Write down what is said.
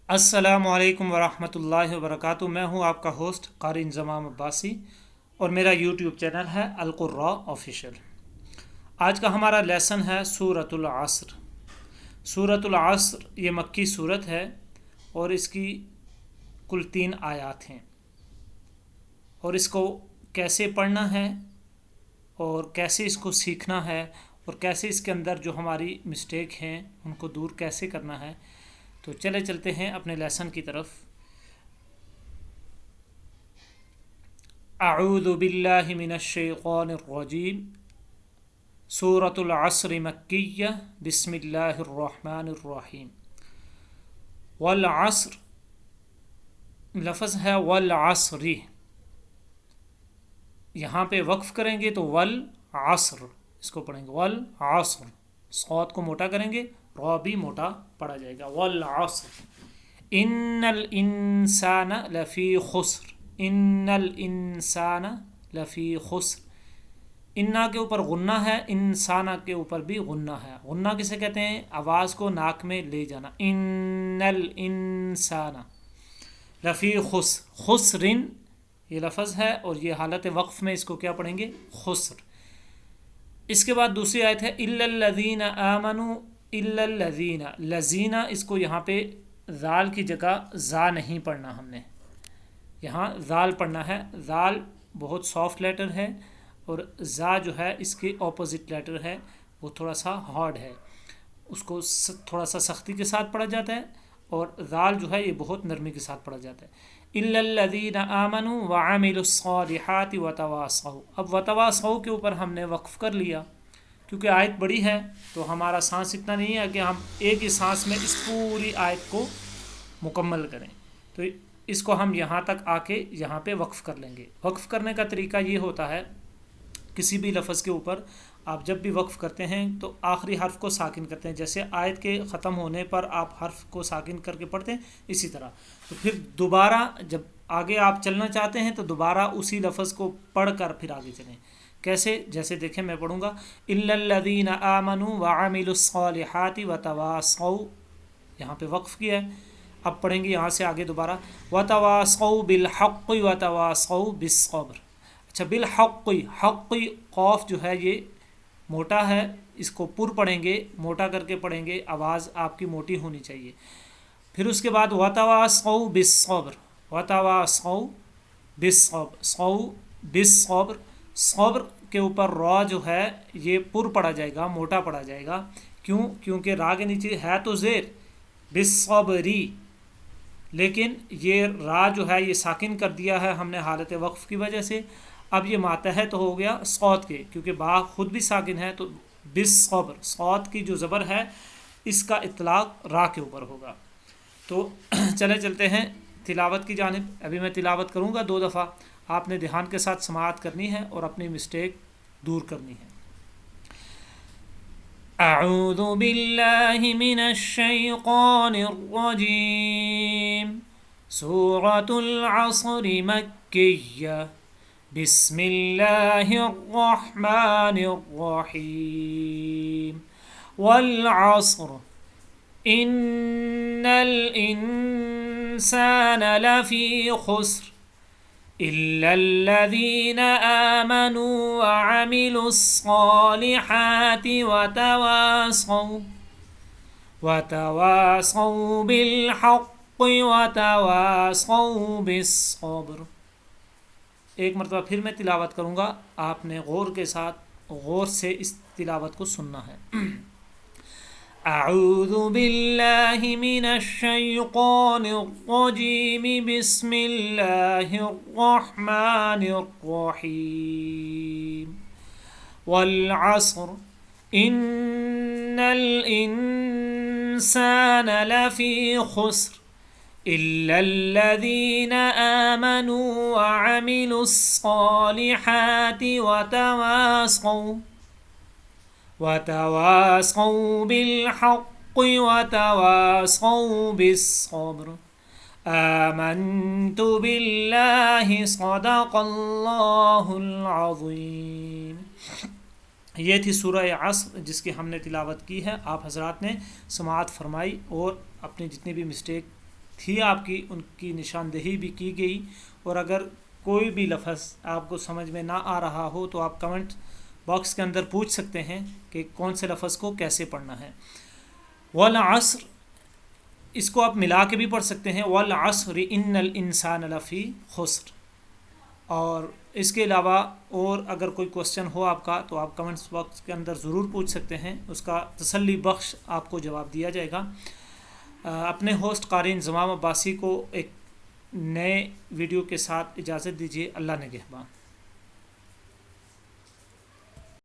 السلام علیکم ورحمۃ اللہ وبرکاتہ۔ میں ہوں آپ کا ہوسٹ قاری انضمام عباسی اور میرا یوٹیوب چینل ہے القراء آفیشیل۔ آج کا ہمارا لیسن ہے سورۃ العصر۔ سورۃ العصر یہ مکی سورت ہے اور اس کی کل 3 آیات ہیں، اور اس کو کیسے پڑھنا ہے اور کیسے اس کو سیکھنا ہے اور کیسے اس کے اندر جو ہماری مسٹیک ہیں ان کو دور کیسے کرنا ہے، تو چلتے ہیں اپنے لیسن کی طرف۔ اعوذ باللہ من الشیطان الرجیم۔ سورۃ العصر مکیہ، بسم اللہ الرحمن الرحیم۔ والعصر لفظ ہے والعصر، یہاں پہ وقف کریں گے تو والعصر اس کو پڑھیں گے والعصر، صاد کو موٹا کریں گے، را بھی موٹا پڑا جائے گا۔ والعصر ان الانسان لفی خسر، ان الانسان لفی خسر۔ انا کے اوپر غنہ ہے، انسانہ کے اوپر بھی غنہ ہے۔ غنہ کسے کہتے ہیں؟ آواز کو ناک میں لے جانا۔ ان الانسان لفی خسر، خسرن یہ لفظ ہے اور یہ حالت وقف میں اس کو کیا پڑھیں گے؟ خسر۔ اس کے بعد دوسری آیت ہے الا الذین آمنوا، الا الذین، لذین اس کو یہاں پہ ذال کی جگہ زا نہیں پڑھنا، ہم نے یہاں ذال پڑھنا ہے۔ ذال بہت سافٹ لیٹر ہے اور زا جو ہے اس کے اپوزٹ لیٹر ہے، وہ تھوڑا سا ہارڈ ہے، اس کو تھوڑا سا سختی کے ساتھ پڑھا جاتا ہے، اور ذال جو ہے یہ بہت نرمی کے ساتھ پڑھا جاتا ہے۔ الا الذین آمنوا وعملوا الصالحات وتواصوا، اب وتواصوا کے اوپر ہم نے وقف کر لیا کیونکہ آیت بڑی ہے، تو ہمارا سانس اتنا نہیں ہے کہ ہم ایک ہی سانس میں اس پوری آیت کو مکمل کریں، تو اس کو ہم یہاں تک آ کے یہاں پہ وقف کر لیں گے۔ وقف کرنے کا طریقہ یہ ہوتا ہے، کسی بھی لفظ کے اوپر آپ جب بھی وقف کرتے ہیں تو آخری حرف کو ساکن کرتے ہیں، جیسے آیت کے ختم ہونے پر آپ حرف کو ساکن کر کے پڑھتے ہیں، اسی طرح تو پھر دوبارہ جب آگے آپ چلنا چاہتے ہیں تو دوبارہ اسی لفظ کو پڑھ کر پھر آگے چلیں۔ کیسے؟ جیسے دیکھیں میں پڑھوں گا الا الذین آمنوا وعملوا الصالحات وتواصوا، یہاں پہ وقف کیا ہے، اب پڑھیں گے یہاں سے آگے دوبارہ وتواصوا بالحق وتواصوا بالصبر۔ اچھا، بالحق، حق قاف جو ہے یہ موٹا ہے، اس کو پر پڑھیں گے، موٹا کر کے پڑھیں گے، آواز آپ کی موٹی ہونی چاہیے۔ پھر اس کے بعد وتواصوا بالصبر، وتواصوا بالصبر، صو بالصبر، صبر کے اوپر را جو ہے یہ پر پڑھا جائے گا، موٹا پڑھا جائے گا۔ کیوں؟ کیونکہ را کے نیچے ہے تو زیر بالصبری، لیکن یہ را جو ہے یہ ساکن کر دیا ہے ہم نے حالت وقف کی وجہ سے۔ اب یہ ماتحت ہو گیا صوت کے، کیونکہ با خود بھی ساکن ہے، تو بالصبر، صوت کی جو زبر ہے اس کا اطلاق را کے اوپر ہوگا۔ تو چلتے ہیں تلاوت کی جانب۔ ابھی میں تلاوت کروں گا 2 دفعہ، آپ نے دھیان کے ساتھ سماعت کرنی ہے اور اپنی مسٹیک دور کرنی ہے۔ اعوذ باللہ من الشیطان الرجیم۔ سورۃ العصر مکیہ، بسم اللہ الرحمن الرحیم۔ والعصر ان الانسان لفی خسر الا الذین آمنوا وعملوا الصالحات وتواصوا بالحق وتواصوا بالصبر۔ ایک مرتبہ پھر میں تلاوت کروں گا، آپ نے غور سے اس تلاوت کو سننا ہے۔ اعوذ باللہ من الشیطان الرجیم، بسم اللہ الرحمن الرحیم۔ والعصر ان الانسان لفی خسر الا الذین آمنوا وعملوا الصالحات وتواصوا بالحق وتواصوا بالصبر۔ آمنت باللہ صدق اللہ العظیم۔ یہ تھی سورہ عصر جس کی ہم نے تلاوت کی ہے، آپ حضرات نے سماعت فرمائی اور اپنی جتنی بھی مسٹیک تھی آپ کی ان کی نشاندہی بھی کی گئی، اور اگر کوئی بھی لفظ آپ کو سمجھ میں نہ آ رہا ہو تو آپ کمنٹ باکس کے اندر پوچھ سکتے ہیں کہ کون سے لفظ کو کیسے پڑھنا ہے۔ والعصر، اس کو آپ ملا کے بھی پڑھ سکتے ہیں، والعصر ان الانسان لفی خسر۔ اور اس کے علاوہ اور اگر کوئی کوسچن ہو آپ کا تو آپ کمنٹس باکس کے اندر ضرور پوچھ سکتے ہیں، اس کا تسلی بخش آپ کو جواب دیا جائے گا۔ اپنے ہوسٹ قاری انضمام عباسی کو ایک نئے ویڈیو کے ساتھ اجازت دیجیے۔ اللہ نگہبان۔